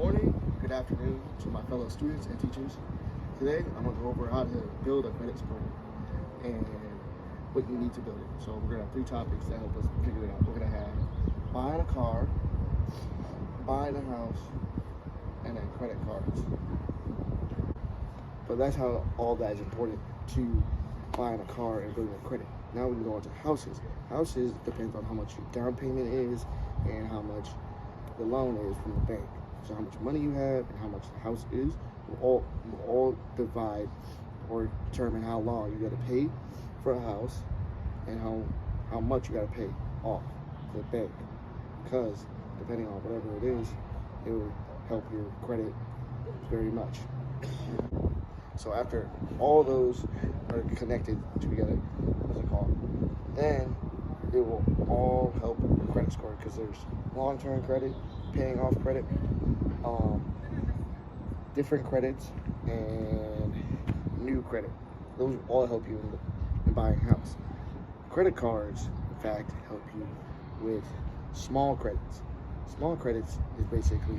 morning, good afternoon to my fellow students and teachers. Today, I'm going to go over how to build a credit score and what you need to build it. So we're going to have three topics that help us figure it out. We're going to have buying a car, buying a house, and then credit cards. But that's how all that is important to buying a car and building a credit. Now we can go on to houses. Houses depends on how much your down payment is and how much the loan is from the bank. So how much money you have and how much the house is will all divide or determine how long you got to pay for a house and how much you got to pay off the bank. Because depending on whatever it is, it will help your credit very much. So after all those are connected together, what's it called? Then it will all help your credit score, because there's long-term credit, paying off credit, different credits, and new credit. Those will all help you in buying a house. Credit cards, in fact, help you with small credits. Small credits is basically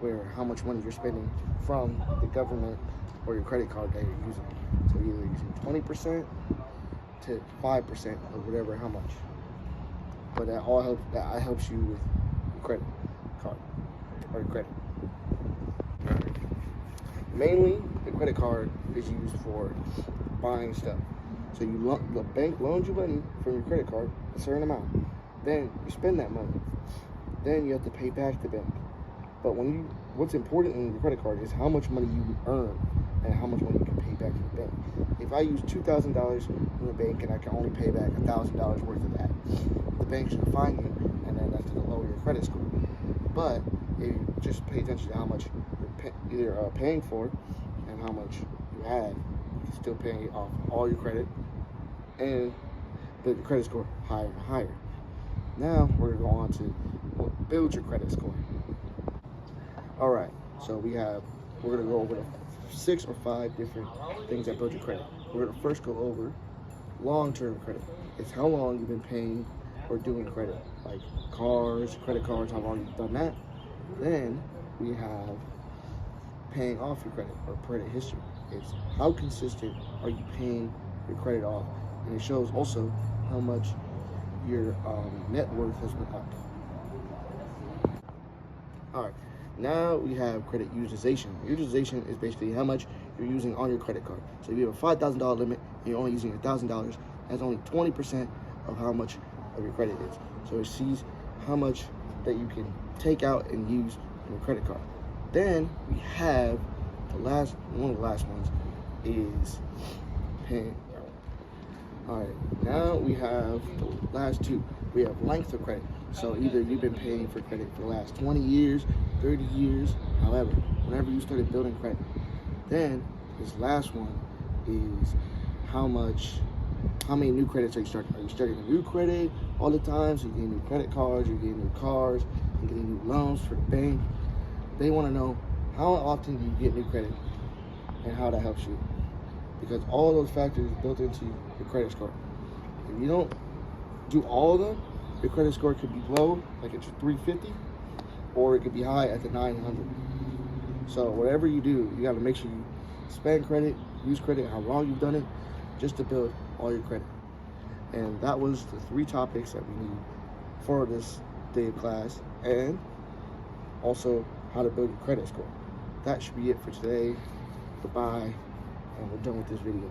where how much money you're spending from the government or your credit card that you're using. So you're either using 20% to 5% of whatever, how much. But that all helps you with your credit card or your credit. Mainly, the credit card is used for buying stuff. So the bank loans you money from your credit card, a certain amount. Then you spend that money. Then you have to pay back the bank. But what's important in your credit card is how much money you earn and how much money you can pay back to the bank. If I use $2,000 in the bank and I can only pay back $1,000 worth of that, the bank's gonna fine you, and then that's gonna lower your credit score. But if you just pay attention to how much you're either paying for and how much you have, you can still pay off all your credit and build your credit score higher and higher. Now we're gonna go on to build your credit score. All right, so we're gonna go over 6 or 5 different things that build your credit. We're gonna first go over long-term credit. It's how long you've been paying or doing credit, like cars, credit cards, how long you've done that. Then we have paying off your credit or credit history. It's how consistent are you paying your credit off, and it shows also how much your net worth has been up. All right. Now we have credit utilization. Utilization is basically how much you're using on your credit card. So if you have a $5,000 limit and you're only using $1,000, that's only 20% of how much of your credit is. So it sees how much that you can take out and use on your credit card. Then we have one of the last ones is paying. All right, now we have the last two. We have length of credit. So either you've been paying for credit for the last 20 years, 30 years, however, whenever you started building credit. Then this last one is how many new credits are you starting? Are you starting a new credit all the time? So you're getting new credit cards, you're getting new cars, you're getting new loans for the bank. They want to know how often do you get new credit and how that helps you. Because all those factors built into your credit score. If you don't do all of them, your credit score could be low, like it's 350, or it could be high at the 900. So whatever you do, you got to make sure you spend credit, use credit, how long you've done it, just to build all your credit. And that was the 3 topics that we need for this day of class, and also how to build your credit score. That should be it for today. Goodbye, and we're done with this video.